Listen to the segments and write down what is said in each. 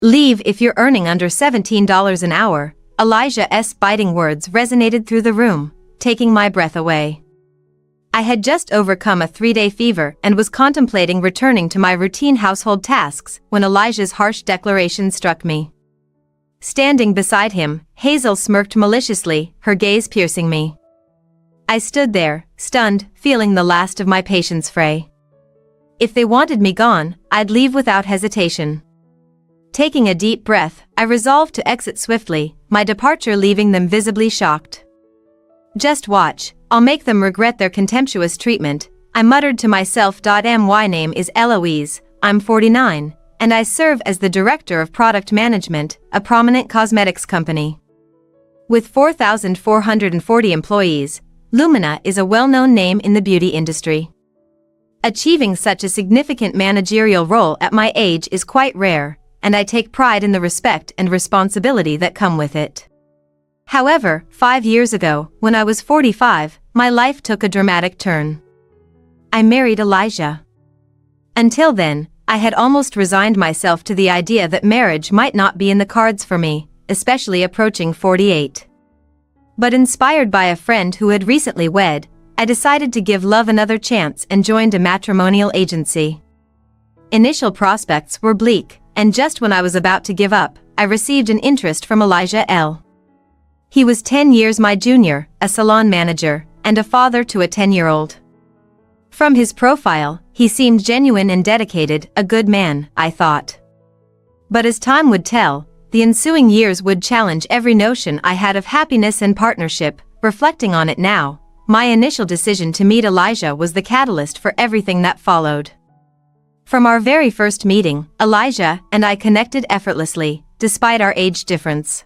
Leave if you're earning under $17 an hour. Elijah's biting words resonated through the room, taking my breath away. I had just overcome a 3-day fever and was contemplating returning to my routine household tasks when Elijah's harsh declaration struck me. Standing beside him, Hazel smirked maliciously, her gaze piercing me. I stood there, stunned, feeling the last of my patience fray. If they wanted me gone, I'd leave without hesitation. Taking a deep breath, I resolved to exit swiftly, my departure leaving them visibly shocked. Just watch, I'll make them regret their contemptuous treatment, I muttered to myself. My name is Eloise, I'm 49, and I serve as the Director of Product Management, a prominent cosmetics company. With 4,440 employees, Lumina is a well-known name in the beauty industry. Achieving such a significant managerial role at my age is quite rare, and I take pride in the respect and responsibility that come with it. However, 5 years ago, when I was 45, my life took a dramatic turn. I married Elijah. Until then, I had almost resigned myself to the idea that marriage might not be in the cards for me, especially approaching 48. But inspired by a friend who had recently wed, I decided to give love another chance and joined a matrimonial agency. Initial prospects were bleak, and just when I was about to give up, I received an interest from Elijah L. He was 10 years my junior, a salon manager, and a father to a 10-year-old. From his profile, he seemed genuine and dedicated, a good man, I thought. But as time would tell, the ensuing years would challenge every notion I had of happiness and partnership. Reflecting on it now, my initial decision to meet Elijah was the catalyst for everything that followed. From our very first meeting, Elijah and I connected effortlessly, despite our age difference.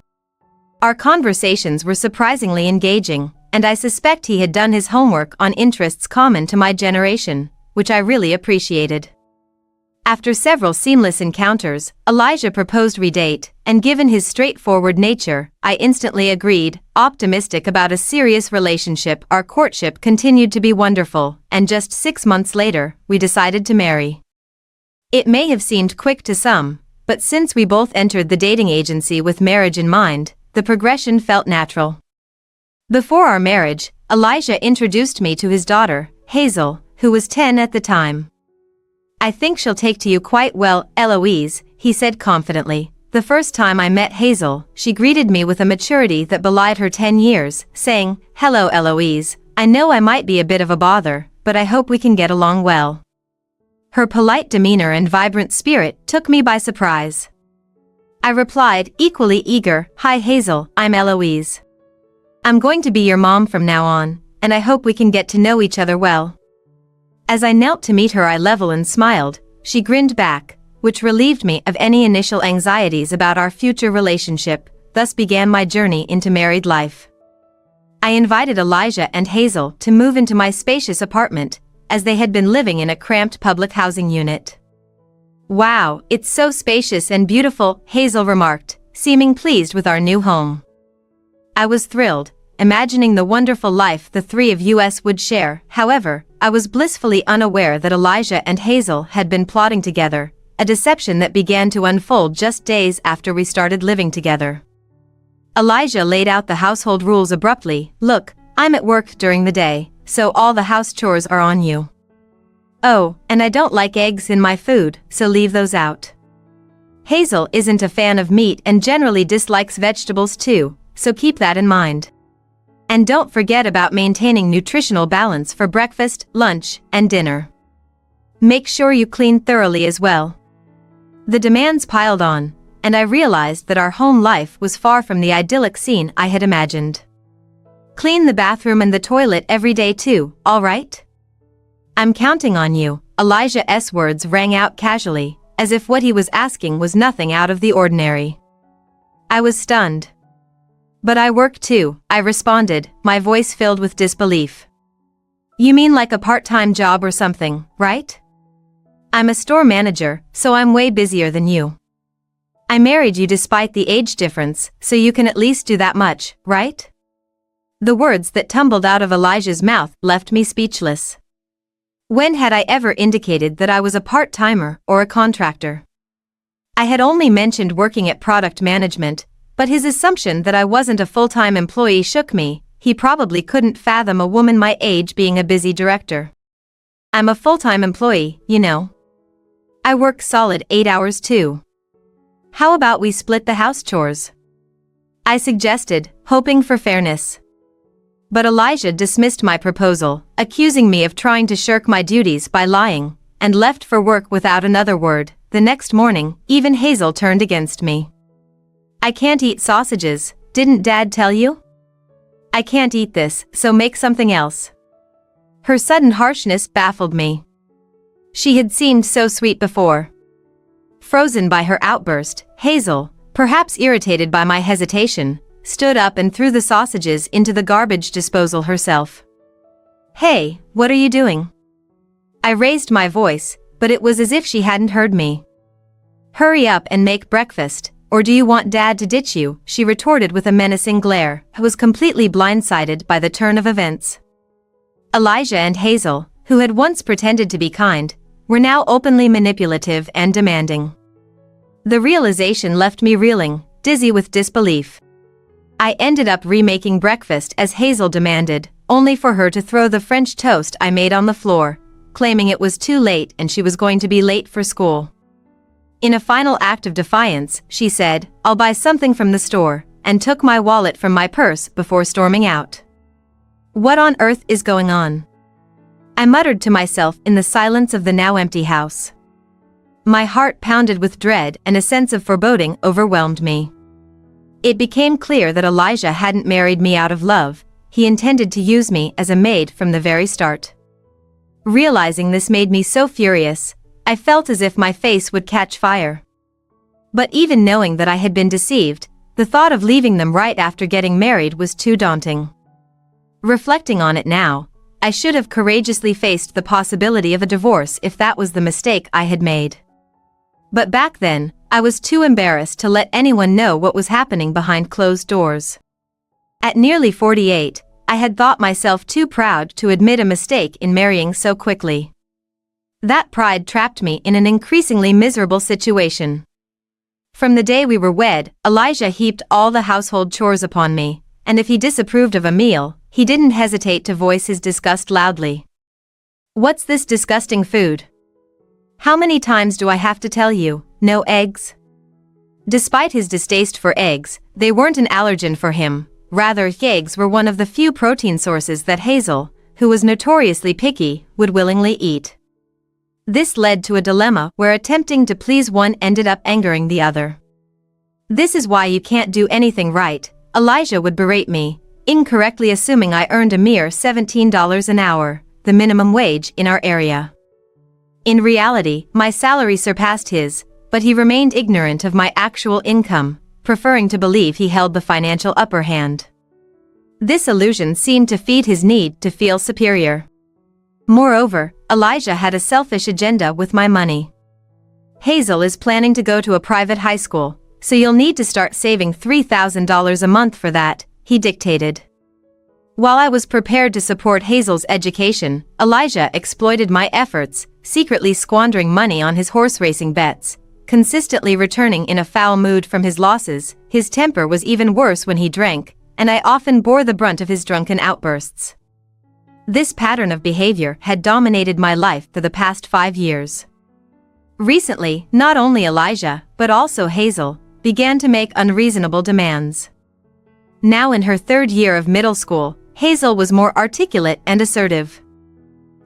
Our conversations were surprisingly engaging, and I suspect he had done his homework on interests common to my generation, which I really appreciated. After several seamless encounters, Elijah proposed we date, and given his straightforward nature, I instantly agreed. Optimistic about a serious relationship, our courtship continued to be wonderful, and just 6 months later, we decided to marry. It may have seemed quick to some, but since we both entered the dating agency with marriage in mind, the progression felt natural. Before our marriage, Elijah introduced me to his daughter, Hazel, who was 10 at the time. I think she'll take to you quite well, Eloise, he said confidently. The first time I met Hazel, she greeted me with a maturity that belied her 10 years, saying, "Hello Eloise, I know I might be a bit of a bother, but I hope we can get along well." Her polite demeanor and vibrant spirit took me by surprise. I replied, equally eager, "Hi Hazel, I'm Eloise. I'm going to be your mom from now on, and I hope we can get to know each other well." As I knelt to meet her, I leveled and smiled. She grinned back, which relieved me of any initial anxieties about our future relationship. Thus began my journey into married life. I invited Elijah and Hazel to move into my spacious apartment, as they had been living in a cramped public housing unit. "Wow, it's so spacious and beautiful," Hazel remarked, seeming pleased with our new home. I was thrilled, imagining the wonderful life the three of us would share. However, I was blissfully unaware that Elijah and Hazel had been plotting together, a deception that began to unfold just days after we started living together. Elijah laid out the household rules abruptly. "Look, I'm at work during the day, so all the house chores are on you. Oh, and I don't like eggs in my food, so leave those out. Hazel isn't a fan of meat and generally dislikes vegetables too, so keep that in mind. And don't forget about maintaining nutritional balance for breakfast, lunch, and dinner. Make sure you clean thoroughly as well." The demands piled on, and I realized that our home life was far from the idyllic scene I had imagined. "Clean the bathroom and the toilet every day too, all right? I'm counting on you." Elijah's words rang out casually, as if what he was asking was nothing out of the ordinary. I was stunned. "But I work too," I responded, my voice filled with disbelief. "You mean like a part-time job or something, right? I'm a store manager, so I'm way busier than you. I married you despite the age difference, so you can at least do that much, right?" The words that tumbled out of Elijah's mouth left me speechless. When had I ever indicated that I was a part-timer or a contractor? I had only mentioned working at product management, but his assumption that I wasn't a full-time employee shook me. He probably couldn't fathom a woman my age being a busy director. I'm a full-time employee, you know. I work solid 8 hours too. How about we split the house chores? I suggested, hoping for fairness. But Elijah dismissed my proposal, accusing me of trying to shirk my duties by lying, and left for work without another word. The next morning, even Hazel turned against me. I can't eat sausages, didn't Dad tell you? I can't eat this, so make something else. Her sudden harshness baffled me. She had seemed so sweet before. Frozen by her outburst, Hazel, perhaps irritated by my hesitation, stood up and threw the sausages into the garbage disposal herself. Hey, what are you doing? I raised my voice, but it was as if she hadn't heard me. Hurry up and make breakfast, or do you want Dad to ditch you? She retorted with a menacing glare. I was completely blindsided by the turn of events. Elijah and Hazel, who had once pretended to be kind, were now openly manipulative and demanding. The realization left me reeling, dizzy with disbelief. I ended up remaking breakfast as Hazel demanded, only for her to throw the French toast I made on the floor, claiming it was too late and she was going to be late for school. In a final act of defiance, she said, "I'll buy something from the store," and took my wallet from my purse before storming out. What on earth is going on? I muttered to myself in the silence of the now empty house. My heart pounded with dread and a sense of foreboding overwhelmed me. It became clear that Elijah hadn't married me out of love. He intended to use me as a maid from the very start. Realizing this made me so furious, I felt as if my face would catch fire. But even knowing that I had been deceived, the thought of leaving them right after getting married was too daunting. Reflecting on it now, I should have courageously faced the possibility of a divorce if that was the mistake I had made. But back then, I was too embarrassed to let anyone know what was happening behind closed doors. At nearly 48, I had thought myself too proud to admit a mistake in marrying so quickly. That pride trapped me in an increasingly miserable situation. From the day we were wed, Elijah heaped all the household chores upon me, and if he disapproved of a meal, he didn't hesitate to voice his disgust loudly. "What's this disgusting food? How many times do I have to tell you, no eggs?" Despite his distaste for eggs, they weren't an allergen for him. Rather, eggs were one of the few protein sources that Hazel, who was notoriously picky, would willingly eat. This led to a dilemma where attempting to please one ended up angering the other. "This is why you can't do anything right," Elijah would berate me, incorrectly assuming I earned a mere $17 an hour, the minimum wage in our area. In reality, my salary surpassed his, but he remained ignorant of my actual income, preferring to believe he held the financial upper hand. This illusion seemed to feed his need to feel superior. Moreover, Elijah had a selfish agenda with my money. "Hazel is planning to go to a private high school, so you'll need to start saving $3,000 a month for that," he dictated. While I was prepared to support Hazel's education, Elijah exploited my efforts, secretly squandering money on his horse racing bets, consistently returning in a foul mood from his losses. His temper was even worse when he drank, and I often bore the brunt of his drunken outbursts. This pattern of behavior had dominated my life for the past 5 years. Recently, not only Elijah, but also Hazel, began to make unreasonable demands. Now in her 3rd year of middle school, Hazel was more articulate and assertive.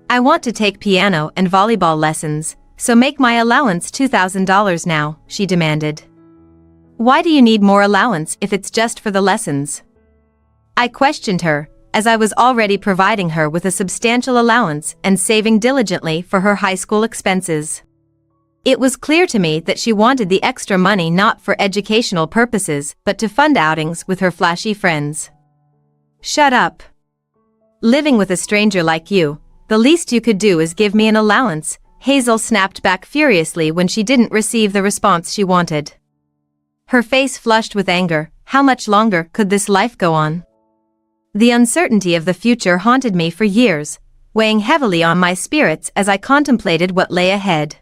"I want to take piano and volleyball lessons, so make my allowance $2,000 now," she demanded. "Why do you need more allowance if it's just for the lessons?" I questioned her, as I was already providing her with a substantial allowance and saving diligently for her high school expenses. It was clear to me that she wanted the extra money not for educational purposes but to fund outings with her flashy friends. "Shut up. Living with a stranger like you, the least you could do is give me an allowance," Hazel snapped back furiously when she didn't receive the response she wanted. Her face flushed with anger. How much longer could this life go on? The uncertainty of the future haunted me for years, weighing heavily on my spirits as I contemplated what lay ahead.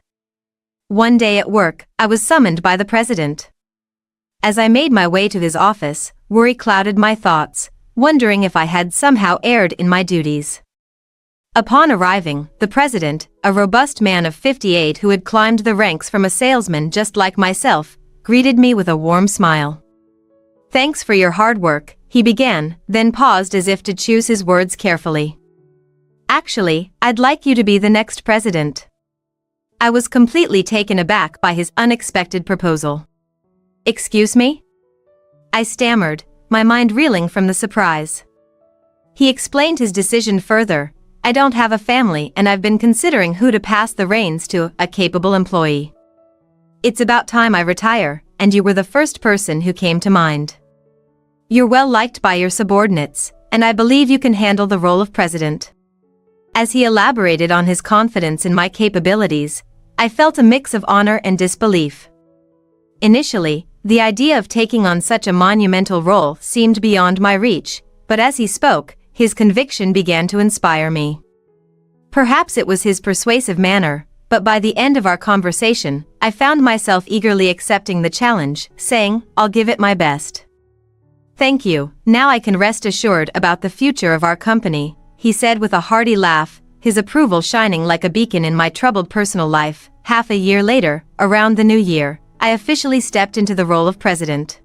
One day at work, I was summoned by the president. As I made my way to his office, worry clouded my thoughts, wondering if I had somehow erred in my duties. Upon arriving, the president, a robust man of 58 who had climbed the ranks from a salesman just like myself, greeted me with a warm smile. "Thanks for your hard work," he began, then paused as if to choose his words carefully. "Actually, I'd like you to be the next president." I was completely taken aback by his unexpected proposal. "Excuse me?" I stammered, my mind reeling from the surprise. He explained his decision further. "I don't have a family and I've been considering who to pass the reins to, a capable employee. It's about time I retire, and you were the first person who came to mind. You're well liked by your subordinates, and I believe you can handle the role of president." As he elaborated on his confidence in my capabilities, I felt a mix of honor and disbelief. Initially, the idea of taking on such a monumental role seemed beyond my reach, but as he spoke, his conviction began to inspire me. Perhaps it was his persuasive manner, but by the end of our conversation, I found myself eagerly accepting the challenge, saying, "I'll give it my best." "Thank you, now I can rest assured about the future of our company," he said with a hearty laugh, his approval shining like a beacon in my troubled personal life. Half a year later, around the new year, I officially stepped into the role of president.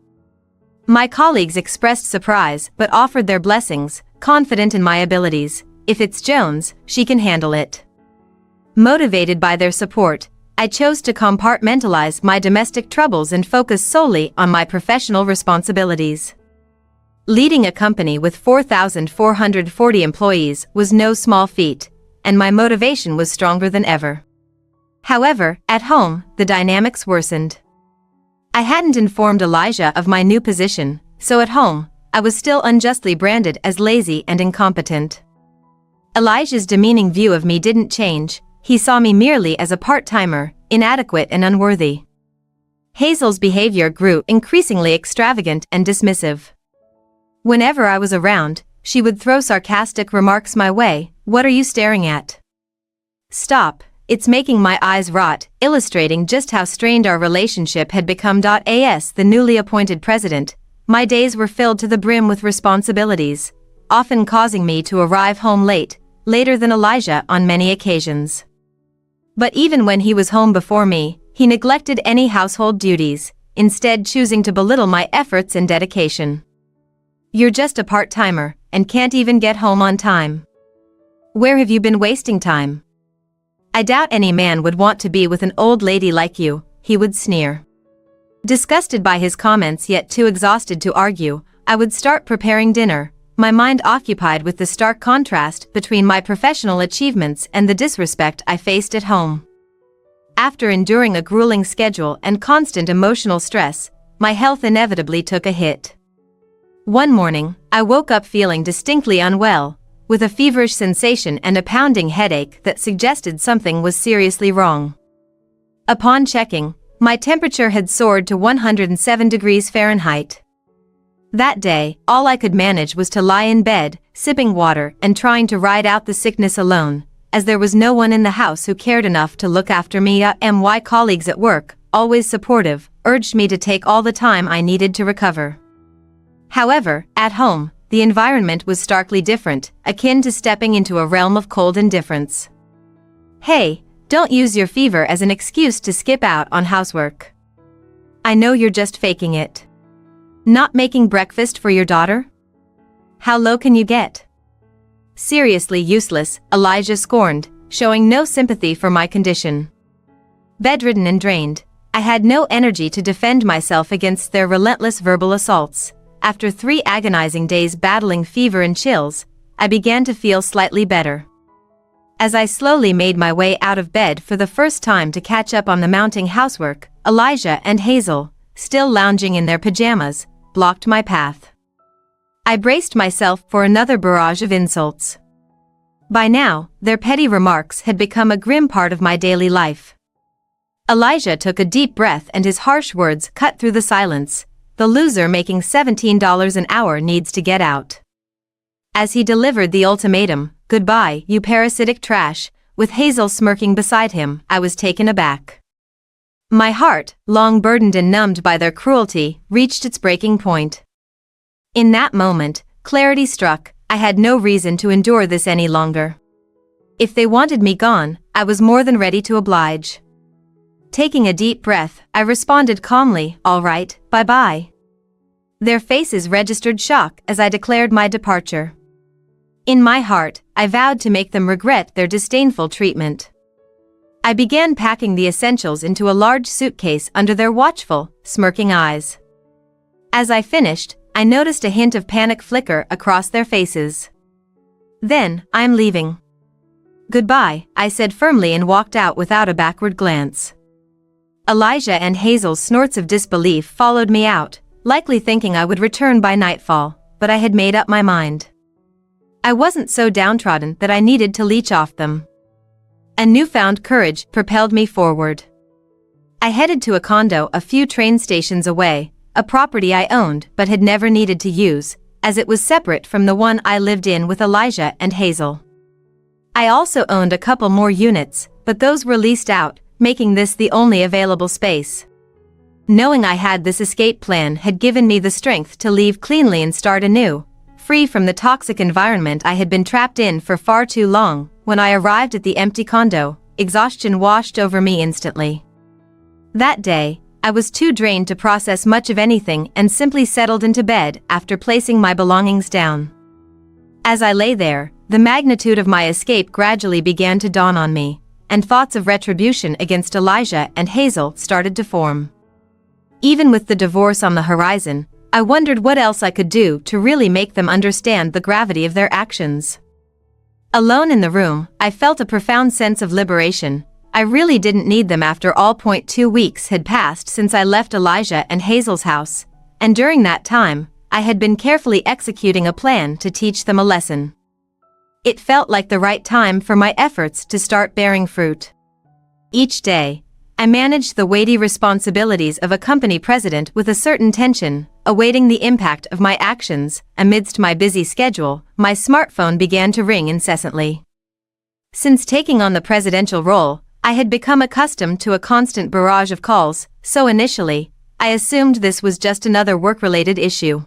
My colleagues expressed surprise but offered their blessings, confident in my abilities. If it's Jones, she can handle it. Motivated by their support, I chose to compartmentalize my domestic troubles and focus solely on my professional responsibilities. Leading a company with 4,440 employees was no small feat, and my motivation was stronger than ever. However, at home, the dynamics worsened. I hadn't informed Elijah of my new position, so at home, I was still unjustly branded as lazy and incompetent. Elijah's demeaning view of me didn't change. He saw me merely as a part-timer, inadequate and unworthy. Hazel's behavior grew increasingly extravagant and dismissive. Whenever I was around, she would throw sarcastic remarks my way. "What are you staring at? Stop, it's making my eyes rot," illustrating just how strained our relationship had become. As the newly appointed president, my days were filled to the brim with responsibilities, often causing me to arrive home late, later than Elijah on many occasions. But even when he was home before me, he neglected any household duties, instead choosing to belittle my efforts and dedication. "You're just a part-timer, and can't even get home on time. Where have you been wasting time? I doubt any man would want to be with an old lady like you," he would sneer. Disgusted by his comments yet too exhausted to argue, I would start preparing dinner, my mind occupied with the stark contrast between my professional achievements and the disrespect I faced at home. After enduring a grueling schedule and constant emotional stress, my health inevitably took a hit. One morning, I woke up feeling distinctly unwell, with a feverish sensation and a pounding headache that suggested something was seriously wrong. Upon checking, my temperature had soared to 107 degrees Fahrenheit. That day, all I could manage was to lie in bed, sipping water and trying to ride out the sickness alone, as there was no one in the house who cared enough to look after me. My colleagues at work, always supportive, urged me to take all the time I needed to recover. However, at home, the environment was starkly different, akin to stepping into a realm of cold indifference. "Hey, don't use your fever as an excuse to skip out on housework. I know you're just faking it. Not making breakfast for your daughter? How low can you get?" Seriously useless, Elijah scorned, showing no sympathy for my condition. Bedridden and drained, I had no energy to defend myself against their relentless verbal assaults. After 3 agonizing days battling fever and chills, I began to feel slightly better. As I slowly made my way out of bed for the first time to catch up on the mounting housework, Elijah and Hazel, still lounging in their pajamas, blocked my path. I braced myself for another barrage of insults. By now, their petty remarks had become a grim part of my daily life. Elijah took a deep breath and his harsh words cut through the silence. "The loser making $17 an hour needs to get out." As he delivered the ultimatum, "Goodbye, you parasitic trash," with Hazel smirking beside him, I was taken aback. My heart, long burdened and numbed by their cruelty, reached its breaking point. In that moment, clarity struck. I had no reason to endure this any longer. If they wanted me gone, I was more than ready to oblige. Taking a deep breath, I responded calmly, "All right, bye-bye." Their faces registered shock as I declared my departure. In my heart, I vowed to make them regret their disdainful treatment. I began packing the essentials into a large suitcase under their watchful, smirking eyes. As I finished, I noticed a hint of panic flicker across their faces. "Then, I'm leaving." "Goodbye," I said firmly and walked out without a backward glance. Elijah and Hazel's snorts of disbelief followed me out, likely thinking I would return by nightfall, but I had made up my mind. I wasn't so downtrodden that I needed to leech off them. A newfound courage propelled me forward. I headed to a condo a few train stations away, a property I owned but had never needed to use, as it was separate from the one I lived in with Elijah and Hazel. I also owned a couple more units, but those were leased out, making this the only available space. Knowing I had this escape plan had given me the strength to leave cleanly and start anew, free from the toxic environment I had been trapped in for far too long. When I arrived at the empty condo, exhaustion washed over me instantly. That day, I was too drained to process much of anything and simply settled into bed after placing my belongings down. As I lay there, the magnitude of my escape gradually began to dawn on me, and thoughts of retribution against Elijah and Hazel started to form. Even with the divorce on the horizon, I wondered what else I could do to really make them understand the gravity of their actions. Alone in the room, I felt a profound sense of liberation. I really didn't need them after all. 2 weeks had passed since I left Elijah and Hazel's house, and during that time, I had been carefully executing a plan to teach them a lesson. It felt like the right time for my efforts to start bearing fruit. Each day, I managed the weighty responsibilities of a company president with a certain tension, awaiting the impact of my actions. Amidst my busy schedule, my smartphone began to ring incessantly. Since taking on the presidential role, I had become accustomed to a constant barrage of calls, so initially, I assumed this was just another work-related issue.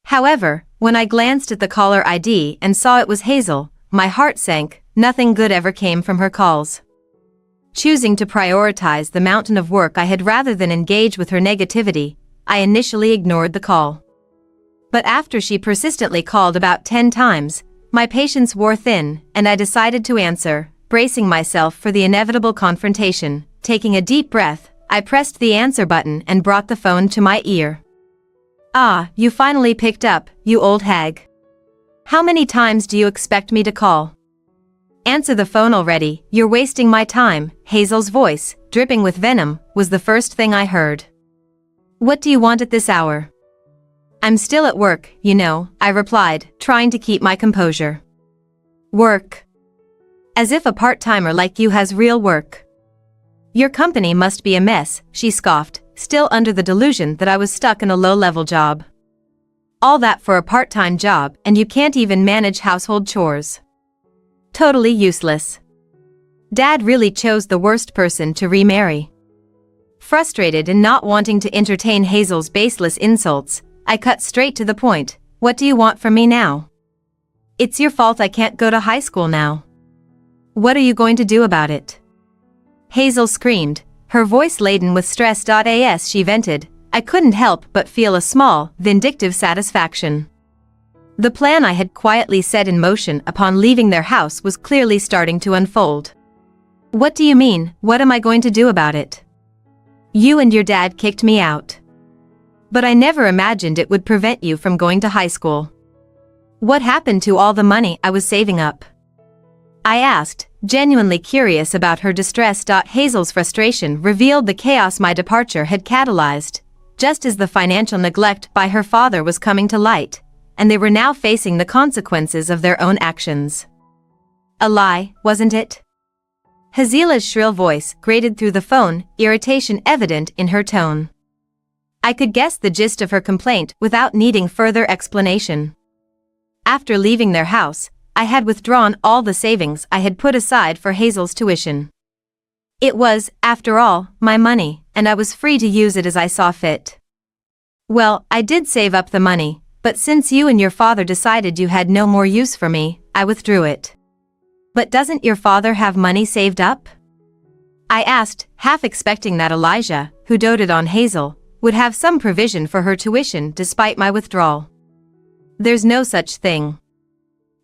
However, when I glanced at the caller ID and saw it was Hazel, my heart sank. Nothing good ever came from her calls. Choosing to prioritize the mountain of work I had rather than engage with her negativity, I initially ignored the call. But after she persistently called about 10 times, my patience wore thin, and I decided to answer, bracing myself for the inevitable confrontation. Taking a deep breath, I pressed the answer button and brought the phone to my ear. "Ah, you finally picked up, you old hag. How many times do you expect me to call? Answer the phone already, you're wasting my time." Hazel's voice, dripping with venom, was the first thing I heard. "What do you want at this hour?" "I'm still at work, you know," I replied, trying to keep my composure. "Work? As if a part-timer like you has real work. Your company must be a mess," she scoffed, still under the delusion that I was stuck in a low-level job. "All that for a part-time job, and you can't even manage household chores. Totally useless. Dad really chose the worst person to remarry." Frustrated and not wanting to entertain Hazel's baseless insults, I cut straight to the point. "What do you want from me now? It's your fault I can't go to high school now. What are you going to do about it?" Hazel screamed, her voice laden with stress. As she vented, I couldn't help but feel a small, vindictive satisfaction. The plan I had quietly set in motion upon leaving their house was clearly starting to unfold. "What do you mean, what am I going to do about it? You and your dad kicked me out. But I never imagined it would prevent you from going to high school. What happened to all the money I was saving up?" I asked, genuinely curious about her distress. Hazel's frustration revealed the chaos my departure had catalyzed, just as the financial neglect by her father was coming to light, and they were now facing the consequences of their own actions. "A lie, wasn't it?" Hazila's shrill voice grated through the phone, irritation evident in her tone. I could guess the gist of her complaint without needing further explanation. After leaving their house, I had withdrawn all the savings I had put aside for Hazel's tuition. It was, after all, my money, and I was free to use it as I saw fit. Well, I did save up the money, but since you and your father decided you had no more use for me, I withdrew it. But doesn't your father have money saved up? I asked, half expecting that Elijah, who doted on Hazel, would have some provision for her tuition despite my withdrawal. There's no such thing.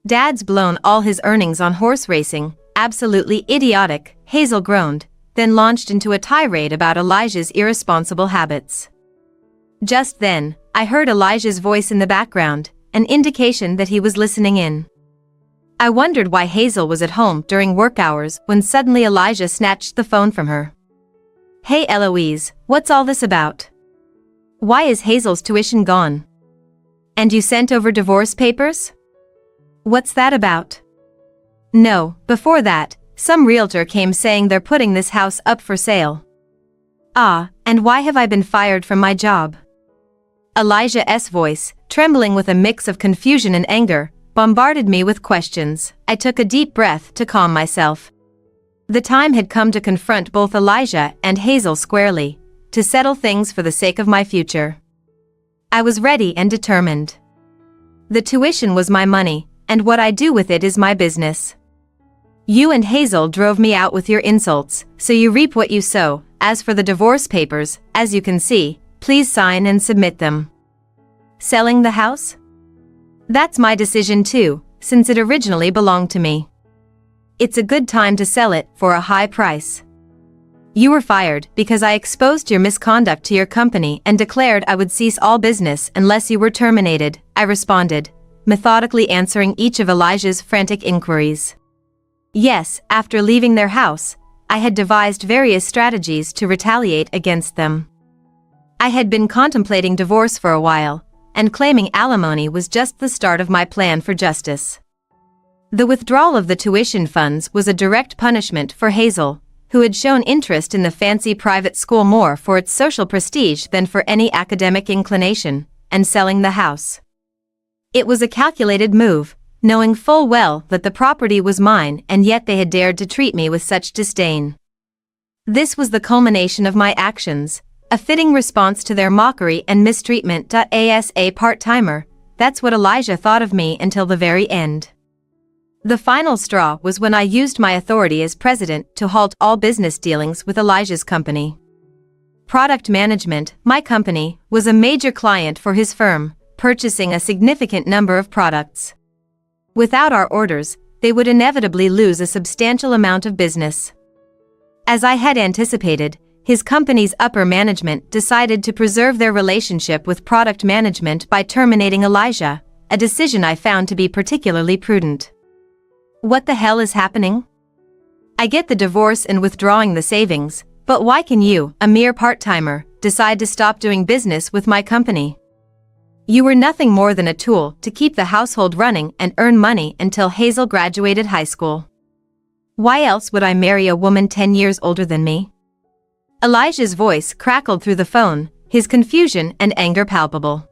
Dad's blown all his earnings on horse racing. Absolutely idiotic, Hazel groaned, then launched into a tirade about Elijah's irresponsible habits. Just then, I heard Elijah's voice in the background, an indication that he was listening in. I wondered why Hazel was at home during work hours when suddenly Elijah snatched the phone from her. Hey Eloise, what's all this about? Why is Hazel's tuition gone? And you sent over divorce papers? What's that about? No, before that, some realtor came saying they're putting this house up for sale. Ah, and why have I been fired from my job? Elijah's voice, trembling with a mix of confusion and anger, bombarded me with questions. I took a deep breath to calm myself. The time had come to confront both Elijah and Hazel squarely, to settle things for the sake of my future. I was ready and determined. The tuition was my money, and what I do with it is my business. You and Hazel drove me out with your insults, so you reap what you sow. As for the divorce papers, as you can see, please sign and submit them. Selling the house? That's my decision too, since it originally belonged to me. It's a good time to sell it for a high price. You were fired because I exposed your misconduct to your company and declared I would cease all business unless you were terminated, I responded, methodically answering each of Elijah's frantic inquiries. Yes, after leaving their house, I had devised various strategies to retaliate against them. I had been contemplating divorce for a while, and claiming alimony was just the start of my plan for justice. The withdrawal of the tuition funds was a direct punishment for Hazel, who had shown interest in the fancy private school more for its social prestige than for any academic inclination, and selling the house. It was a calculated move, knowing full well that the property was mine, and yet they had dared to treat me with such disdain. This was the culmination of my actions, a fitting response to their mockery and mistreatment. As a part-timer, that's what Elijah thought of me until the very end. The final straw was when I used my authority as president to halt all business dealings with Elijah's company. Product Management, my company, was a major client for his firm, purchasing a significant number of products. Without our orders, they would inevitably lose a substantial amount of business. As I had anticipated, his company's upper management decided to preserve their relationship with Product Management by terminating Elijah, a decision I found to be particularly prudent. What the hell is happening? I get the divorce and withdrawing the savings, but why can you, a mere part-timer, decide to stop doing business with my company? You were nothing more than a tool to keep the household running and earn money until Hazel graduated high school. Why else would I marry a woman 10 years older than me? Elijah's voice crackled through the phone, his confusion and anger palpable.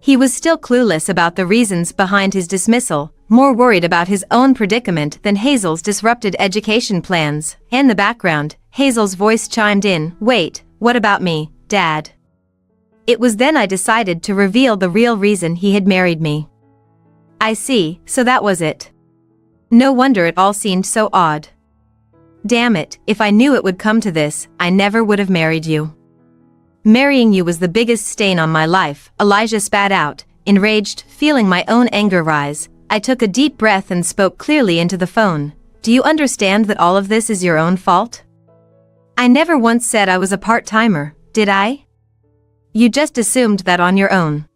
He was still clueless about the reasons behind his dismissal, more worried about his own predicament than Hazel's disrupted education plans. In the background, Hazel's voice chimed in, "Wait, what about me, Dad?" It was then I decided to reveal the real reason he had married me. I see, so that was it. No wonder it all seemed so odd. Damn it, if I knew it would come to this, I never would have married you. Marrying you was the biggest stain on my life, Elijah spat out, enraged, feeling my own anger rise. I took a deep breath and spoke clearly into the phone. Do you understand that all of this is your own fault? I never once said I was a part-timer, did I? You just assumed that on your own.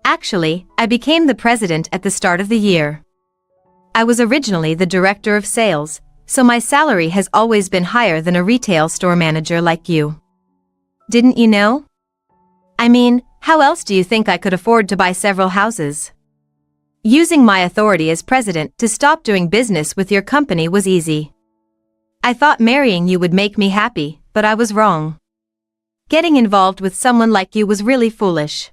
Actually, I became the president at the start of the year. I was originally the director of sales, so my salary has always been higher than a retail store manager like you. Didn't you know? I mean, how else do you think I could afford to buy several houses? Using my authority as president to stop doing business with your company was easy. I thought marrying you would make me happy, but I was wrong. Getting involved with someone like you was really foolish.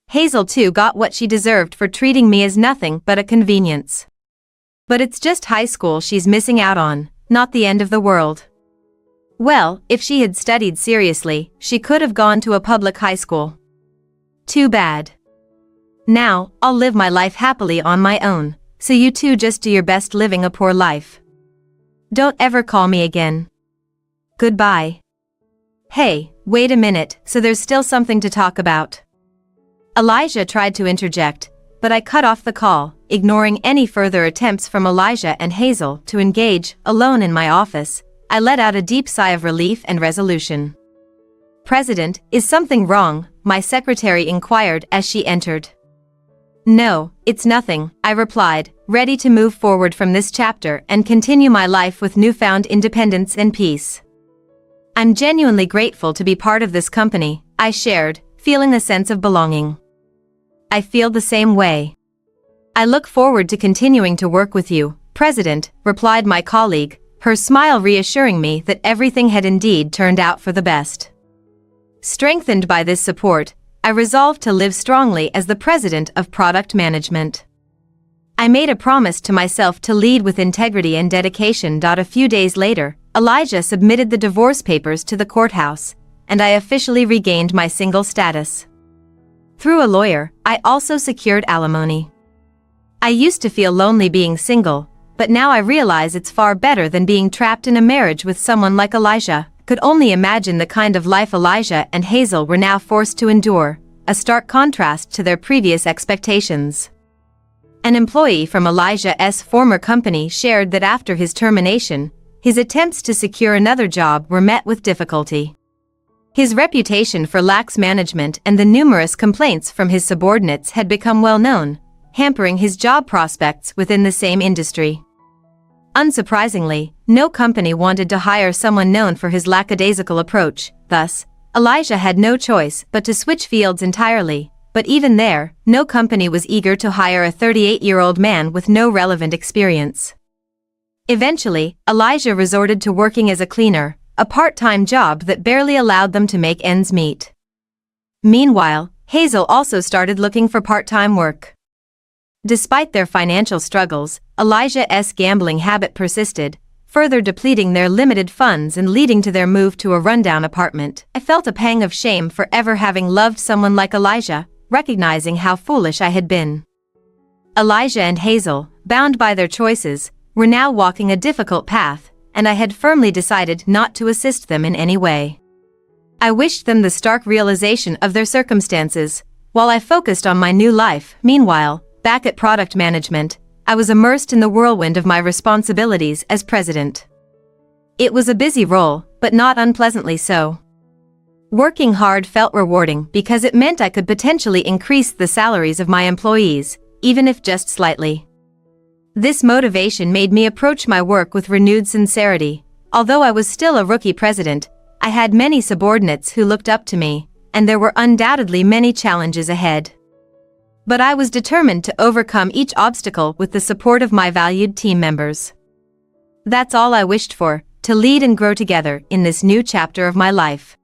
Hazel too got what she deserved for treating me as nothing but a convenience. But it's just high school she's missing out on, not the end of the world. Well, if she had studied seriously, she could have gone to a public high school. Too bad. Now, I'll live my life happily on my own, so you two just do your best living a poor life. Don't ever call me again. Goodbye. Hey, wait a minute, so there's still something to talk about. Elijah tried to interject, but I cut off the call, ignoring any further attempts from Elijah and Hazel to engage. Alone in my office, I let out a deep sigh of relief and resolution. President, is something wrong? My secretary inquired as she entered. No, it's nothing, I replied, ready to move forward from this chapter and continue my life with newfound independence and peace. I'm genuinely grateful to be part of this company, I shared, feeling a sense of belonging. I feel the same way. I look forward to continuing to work with you, President, replied my colleague, her smile reassuring me that everything had indeed turned out for the best. Strengthened by this support, I resolved to live strongly as the president of product management. I made a promise to myself to lead with integrity and dedication. A few days later, Elijah submitted the divorce papers to the courthouse, and I officially regained my single status. Through a lawyer, I also secured alimony. I used to feel lonely being single, but now I realize it's far better than being trapped in a marriage with someone like Elijah. Could only imagine the kind of life Elijah and Hazel were now forced to endure, a stark contrast to their previous expectations. An employee from Elijah's former company shared that after his termination, his attempts to secure another job were met with difficulty. His reputation for lax management and the numerous complaints from his subordinates had become well known, hampering his job prospects within the same industry. Unsurprisingly, no company wanted to hire someone known for his lackadaisical approach. Thus, Elijah had no choice but to switch fields entirely, but even there, no company was eager to hire a 38-year-old man with no relevant experience. Eventually, Elijah resorted to working as a cleaner, a part-time job that barely allowed them to make ends meet. Meanwhile, Hazel also started looking for part-time work. Despite their financial struggles, Elijah's gambling habit persisted, further depleting their limited funds and leading to their move to a rundown apartment. I felt a pang of shame for ever having loved someone like Elijah, recognizing how foolish I had been. Elijah and Hazel, bound by their choices, were now walking a difficult path, and I had firmly decided not to assist them in any way. I wished them the stark realization of their circumstances, while I focused on my new life. Meanwhile, back at product management, I was immersed in the whirlwind of my responsibilities as president. It was a busy role, but not unpleasantly so. Working hard felt rewarding because it meant I could potentially increase the salaries of my employees, even if just slightly. This motivation made me approach my work with renewed sincerity. Although I was still a rookie president, I had many subordinates who looked up to me, and there were undoubtedly many challenges ahead. But I was determined to overcome each obstacle with the support of my valued team members. That's all I wished for, to lead and grow together in this new chapter of my life.